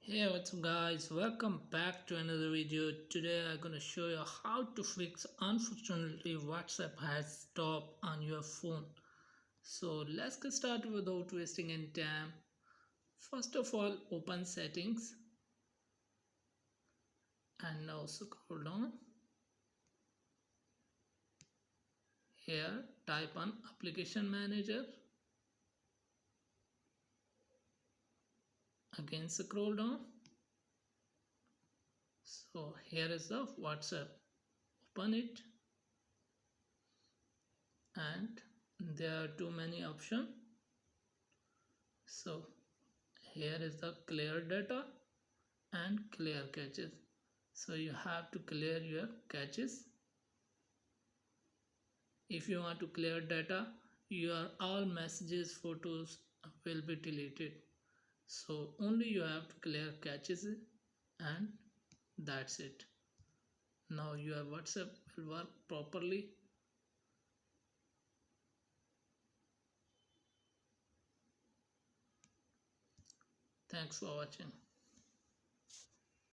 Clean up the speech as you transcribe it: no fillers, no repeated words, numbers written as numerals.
Hey, what's up guys, welcome back to another video. Today I'm gonna show you how to fix unfortunately WhatsApp has stopped on your phone. So let's get started without wasting any time. First of all, open settings and now scroll down. Here type on application manager. Again scroll down. So here is the WhatsApp. Open it and there are too many options. So here is the clear data and clear caches. So you have to clear your caches. If you want to clear data, your all messages, photos will be deleted. So only you have to clear caches and that's it. Now your WhatsApp will work properly. Thanks for watching.